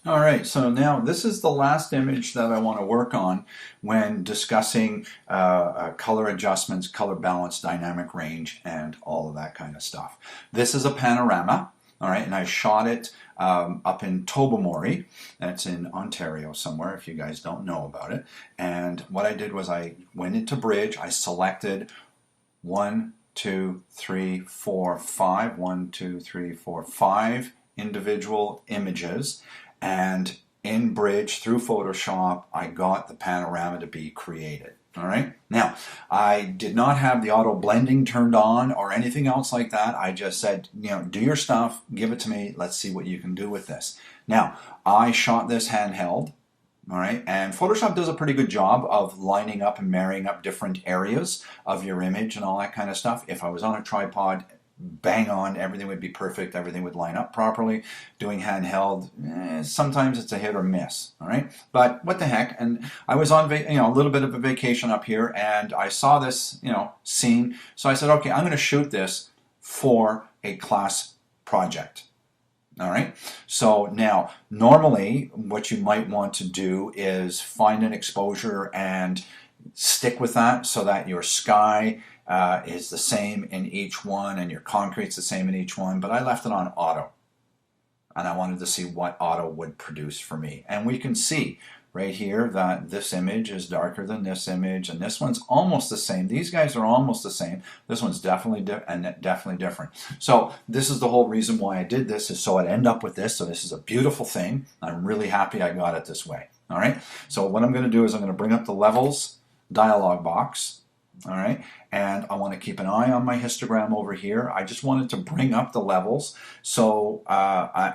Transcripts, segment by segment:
All right, so now this is the last image that I want to work on when discussing color adjustments, color balance, dynamic range, and all of that kind of stuff. This is a panorama, all right, and I shot it up in Tobermory. That's in Ontario somewhere, if you guys don't know about it. And what I did was I went into Bridge, I selected 1, 2, 3, 4, 5, 1, 2, 3, 4, 5 individual images. And in Bridge, through Photoshop, I got the panorama to be created. All right. Now, I did not have the auto blending turned on or anything else like that. I just said, do your stuff, give it to me. Let's see what you can do with this. Now, I shot this handheld. All right, and Photoshop does a pretty good job of lining up and marrying up different areas of your image and all that kind of stuff. If I was on a tripod, bang on, everything would be perfect, everything would line up properly. Doing handheld, sometimes it's a hit or miss, all right? But what the heck, and I was on a little bit of a vacation up here, and I saw this scene, so I said, okay, I'm going to shoot this for a class project. All right, so now normally what you might want to do is find an exposure and stick with that so that your sky is the same in each one and your concrete's the same in each one, but I left it on auto and I wanted to see what auto would produce for me. And we can see right here that this image is darker than this image, and this one's almost the same. These guys are almost the same. This one's definitely definitely different. So this is the whole reason why I did this, is so I'd end up with this. So this is a beautiful thing. I'm really happy I got it this way. All right. So what I'm going to do is I'm going to bring up the levels dialog box. All right, and I want to keep an eye on my histogram over here. I just wanted to bring up the levels. So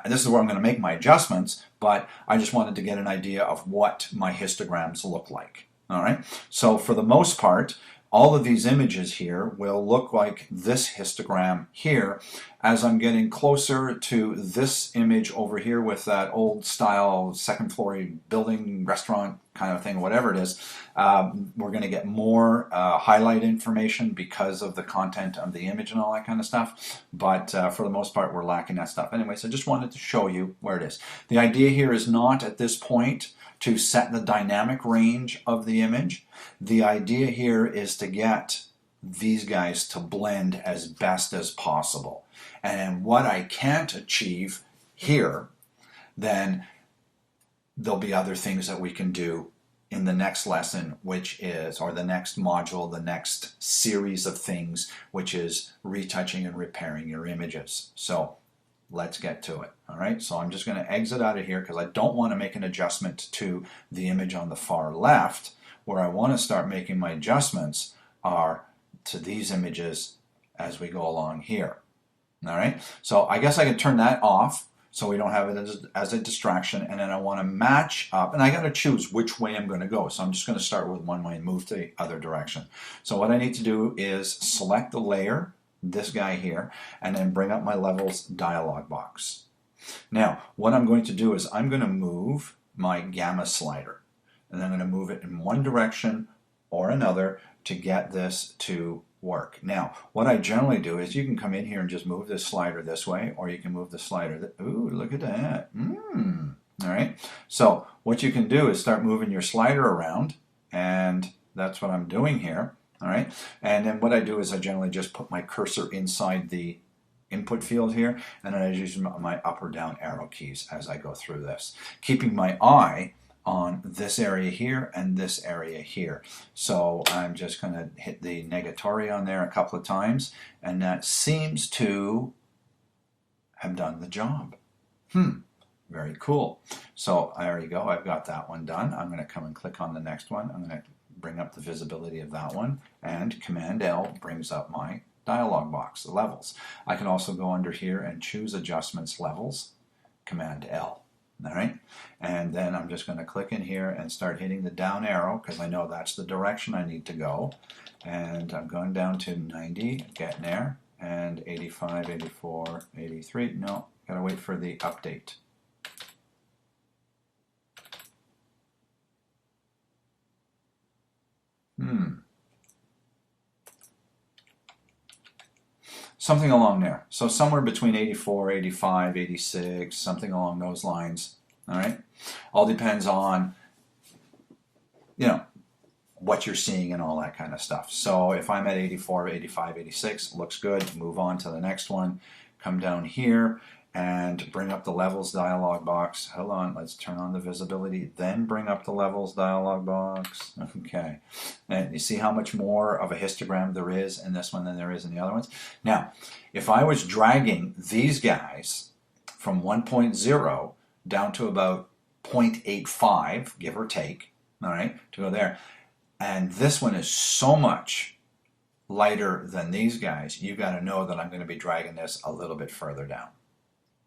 this is where I'm going to make my adjustments, but I just wanted to get an idea of what my histograms look like. All right, so for the most part, all of these images here will look like this histogram here as I'm getting closer to this image over here with that old style second floor building, restaurant kind of thing, whatever it is. We're going to get more highlight information because of the content of the image and all that kind of stuff. But for the most part, we're lacking that stuff. Anyways, I just wanted to show you where it is. The idea here is not at this point to set the dynamic range of the image. The idea here is to get these guys to blend as best as possible. And what I can't achieve here, then there'll be other things that we can do in the next lesson, which is, or the next module, the next series of things, which is retouching and repairing your images. So let's get to it. All right, so I'm just going to exit out of here because I don't want to make an adjustment to the image on the far left. Where I want to start making my adjustments are to these images as we go along here. All right, so I guess I can turn that off so we don't have it as a distraction, and then I want to match up, and I got to choose which way I'm going to go. So I'm just going to start with one way and move to the other direction. So what I need to do is select the layer, this guy here, and then bring up my levels dialog box. Now, what I'm going to do is I'm going to move my gamma slider, and I'm going to move it in one direction or another to get this to work. Now, what I generally do is you can come in here and just move this slider this way, or you can move the slider. Ooh, look at that. All right. So what you can do is start moving your slider around, and that's what I'm doing here. All right. And then what I do is I generally just put my cursor inside the input field here, and then I use my up or down arrow keys as I go through this, keeping my eye on this area here and this area here. So I'm just going to hit the negatory on there a couple of times, and that seems to have done the job. Very cool. So there you go. I've got that one done. I'm going to come and click on the next one. I'm going to bring up the visibility of that one, and Command L brings up my dialog box, the levels. I can also go under here and choose adjustments levels, Command L. All right, and then I'm just going to click in here and start hitting the down arrow because I know that's the direction I need to go. And I'm going down to 90, getting there, and 85, 84, 83. No, gotta wait for the update. Something along there. So somewhere between 84, 85, 86, something along those lines All right, all depends on, you know, what you're seeing and all that kind of stuff. So if I'm at 84, 85, 86, looks good. Move on to the next one. Come down here and bring up the levels dialog box. Hold on, let's turn on the visibility, then bring up the levels dialog box. Okay, and you see how much more of a histogram there is in this one than there is in the other ones. Now, if I was dragging these guys from 1.0 down to about 0.85, give or take, all right, to go there, and this one is so much lighter than these guys, you got to know that I'm going to be dragging this a little bit further down.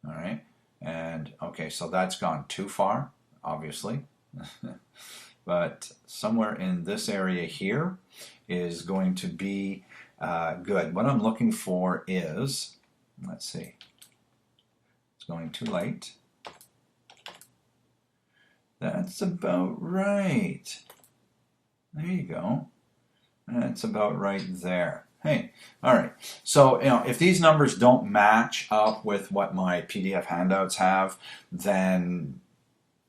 All right, and okay, so that's gone too far, obviously. But somewhere in this area here is going to be good. What I'm looking for is, let's see, it's going too light. That's about right. There you go. That's about right there. Hey, all right. So, if these numbers don't match up with what my PDF handouts have, then,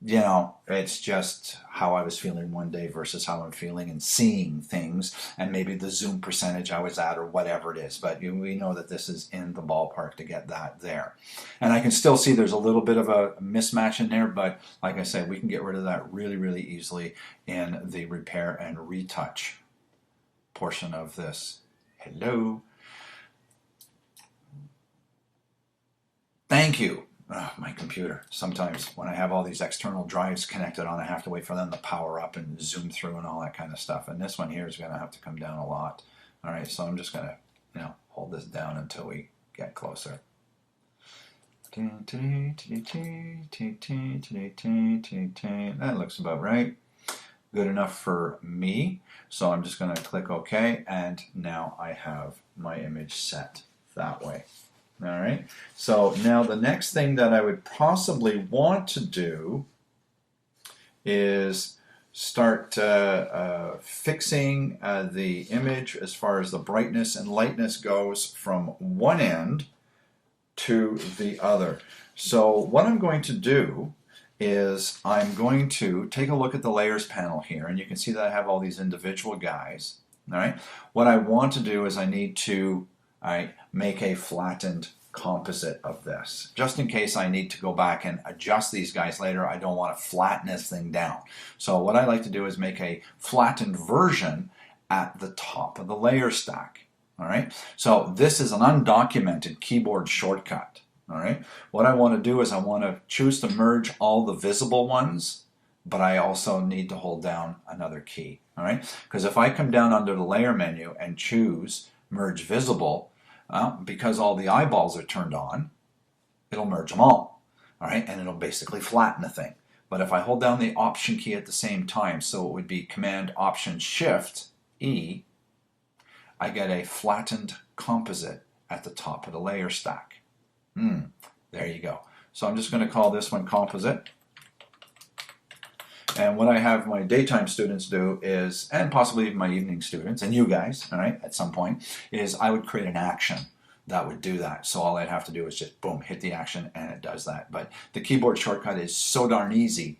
it's just how I was feeling one day versus how I'm feeling and seeing things, and maybe the zoom percentage I was at or whatever it is. But we know that this is in the ballpark to get that there. And I can still see there's a little bit of a mismatch in there, but like I said, we can get rid of that really, really easily in the repair and retouch portion of this. Hello. Thank you. Oh, my computer. Sometimes when I have all these external drives connected on, I have to wait for them to power up and zoom through and all that kind of stuff. And this one here is going to have to come down a lot. All right, so I'm just going to, hold this down until we get closer. That looks about right. Good enough for me. So I'm just going to click OK, and now I have my image set that way. All right. So now the next thing that I would possibly want to do is start fixing the image as far as the brightness and lightness goes from one end to the other. So what I'm going to do is I'm going to take a look at the layers panel here, and you can see that I have all these individual guys. All right. What I want to do is I need to make a flattened composite of this, just in case I need to go back and adjust these guys later. I don't want to flatten this thing down. So what I like to do is make a flattened version at the top of the layer stack. All right. So this is an undocumented keyboard shortcut. All right. What I want to do is I want to choose to merge all the visible ones, but I also need to hold down another key. All right. Because if I come down under the layer menu and choose merge visible, because all the eyeballs are turned on, it'll merge them all. All right. And it'll basically flatten the thing. But if I hold down the Option key at the same time, so it would be Command Option Shift E, I get a flattened composite at the top of the layer stack. There you go. So I'm just going to call this one composite. And what I have my daytime students do is, and possibly my evening students, and you guys, all right, at some point, is I would create an action that would do that. So all I'd have to do is just, boom, hit the action, and it does that. But the keyboard shortcut is so darn easy.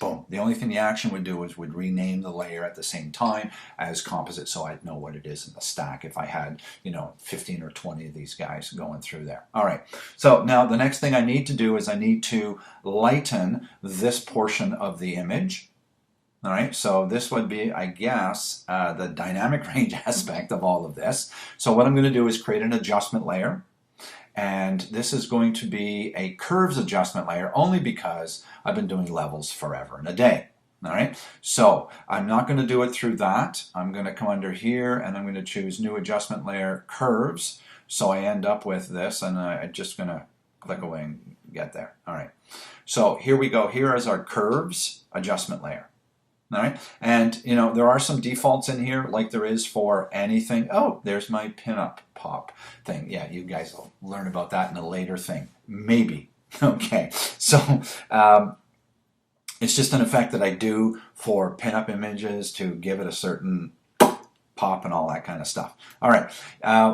Boom. The only thing the action would do is would rename the layer at the same time as composite, so I'd know what it is in the stack if I had, 15 or 20 of these guys going through there. All right. So now the next thing I need to do is I need to lighten this portion of the image. All right. So this would be, I guess, the dynamic range aspect of all of this. So what I'm going to do is create an adjustment layer. And this is going to be a curves adjustment layer only because I've been doing levels forever and a day. All right. So I'm not going to do it through that. I'm going to come under here and I'm going to choose new adjustment layer curves. So I end up with this, and I'm just going to click away and get there. All right. So here we go. Here is our curves adjustment layer. All right. And, there are some defaults in here like there is for anything. Oh, there's my pinup pop thing. Yeah, you guys will learn about that in a later thing. Maybe. Okay. So it's just an effect that I do for pinup images to give it a certain pop and all that kind of stuff. All right.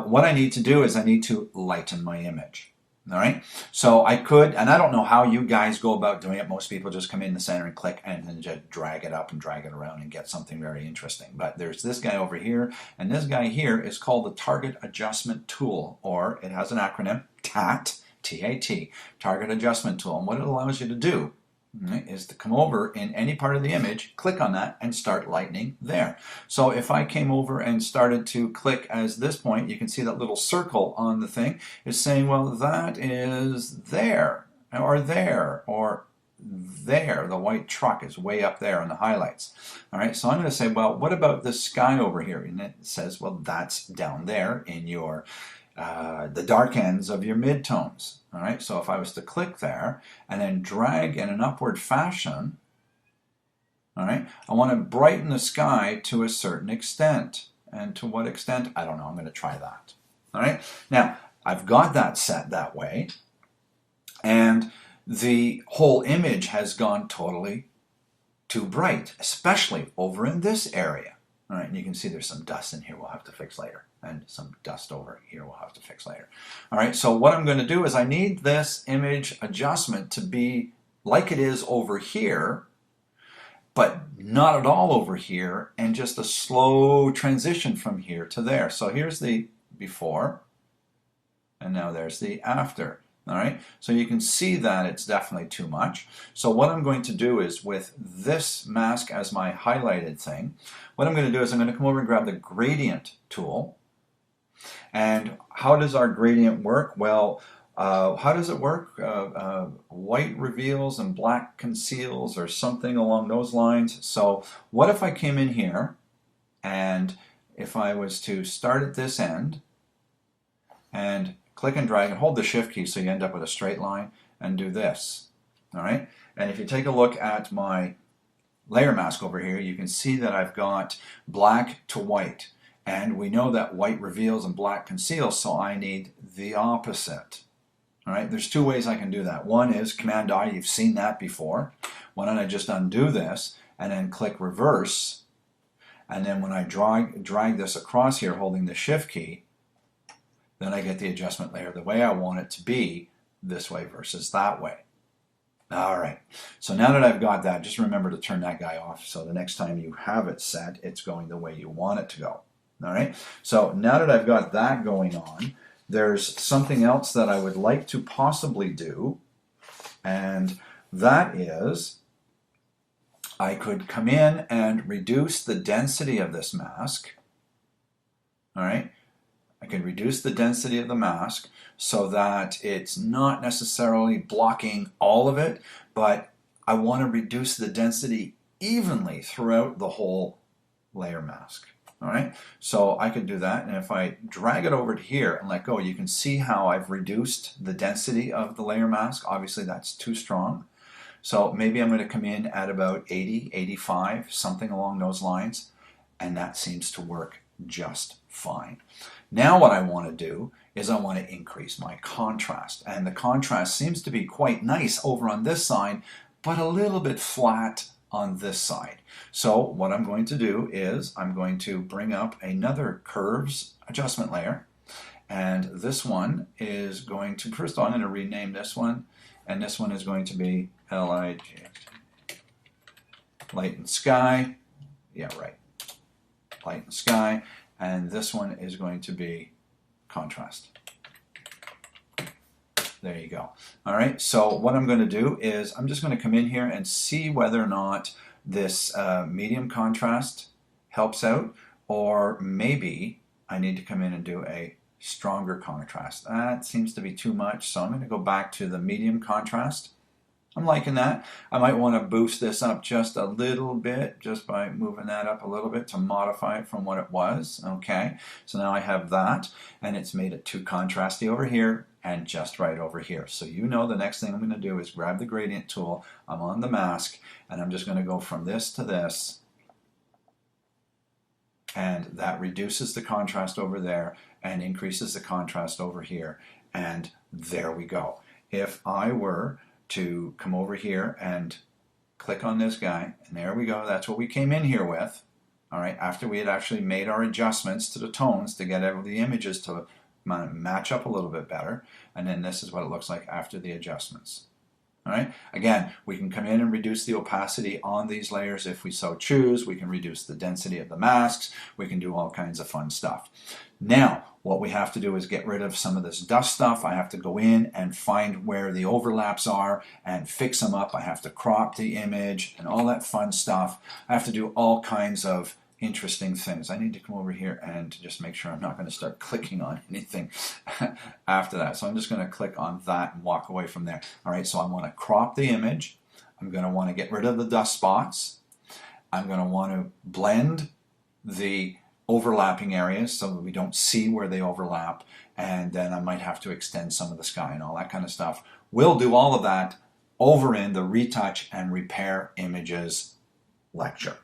What I need to do is I need to lighten my image. All right, so I could, and I don't know how you guys go about doing it. Most people just come in the center and click and then just drag it up and drag it around and get something very interesting. But there's this guy over here, and this guy here is called the Target Adjustment Tool, or it has an acronym, TAT, T-A-T, Target Adjustment Tool. And what it allows you to do is to come over in any part of the image, click on that, and start lightening there. So if I came over and started to click as this point, you can see that little circle on the thing is saying, well, that is there, or there, or there. The white truck is way up there in the highlights. All right, so I'm going to say, well, what about the sky over here? And it says, well, that's down there in your the dark ends of your midtones. All right, so if I was to click there and then drag in an upward fashion, all right, I want to brighten the sky to a certain extent. And to what extent? I don't know. I'm going to try that. All right, now I've got that set that way, and the whole image has gone totally too bright, especially over in this area. All right, and you can see there's some dust in here we'll have to fix later, and some dust over here we'll have to fix later. All right, so what I'm going to do is I need this image adjustment to be like it is over here, but not at all over here, and just a slow transition from here to there. So here's the before, and now there's the after. All right, so you can see that it's definitely too much. So what I'm going to do is, with this mask as my highlighted thing, what I'm going to do is I'm going to come over and grab the gradient tool. And how does our gradient work? Well, how does it work? White reveals and black conceals, or something along those lines. So what if I came in here, and if I was to start at this end and click and drag and hold the shift key so you end up with a straight line, and do this. All right, and if you take a look at my layer mask over here, you can see that I've got black to white, and we know that white reveals and black conceals, so I need the opposite. All right, there's two ways I can do that. One is Command I, you've seen that before. Why don't I just undo this and then click reverse, and then when I drag this across here holding the shift key, then I get the adjustment layer the way I want it to be, this way versus that way. All right, so now that I've got that, just remember to turn that guy off, so the next time you have it set, it's going the way you want it to go. All right, so now that I've got that going on, there's something else that I would like to possibly do, and that is I could come in and reduce the density of this mask. All right, I can reduce the density of the mask so that it's not necessarily blocking all of it, but I want to reduce the density evenly throughout the whole layer mask. All right, so I could do that, and if I drag it over to here and let go, you can see how I've reduced the density of the layer mask. Obviously that's too strong, so maybe I'm going to come in at about 80, 85, something along those lines, and that seems to work just fine. Now what I want to do is I want to increase my contrast, and the contrast seems to be quite nice over on this side, but a little bit flat on this side. So what I'm going to do is I'm going to bring up another curves adjustment layer, and this one is going to, first of all, I'm going to rename this one, and this one is going to be LIG, light and sky, yeah, right, light and sky, and this one is going to be contrast. There you go. All right, so what I'm going to do is I'm just going to come in here and see whether or not this medium contrast helps out, or maybe I need to come in and do a stronger contrast. That seems to be too much, so I'm going to go back to the medium contrast. I'm liking that. I might want to boost this up just a little bit, just by moving that up a little bit to modify it from what it was. Okay, so now I have that, and it's made it too contrasty over here and just right over here. So you know the next thing I'm going to do is grab the gradient tool. I'm on the mask, and I'm just going to go from this to this, and that reduces the contrast over there and increases the contrast over here, and there we go. If I were to come over here and click on this guy, and there we go, that's what we came in here with, all right, after we had actually made our adjustments to the tones to get the images to match up a little bit better. And then this is what it looks like after the adjustments. All right. Again, we can come in and reduce the opacity on these layers if we so choose. We can reduce the density of the masks. We can do all kinds of fun stuff. Now, what we have to do is get rid of some of this dust stuff. I have to go in and find where the overlaps are and fix them up. I have to crop the image and all that fun stuff. I have to do all kinds of interesting things. I need to come over here and just make sure I'm not going to start clicking on anything after that. So I'm just going to click on that and walk away from there. All right, so I want to crop the image. I'm going to want to get rid of the dust spots. I'm going to want to blend the overlapping areas so that we don't see where they overlap. And then I might have to extend some of the sky and all that kind of stuff. We'll do all of that over in the Retouch and Repair Images lecture.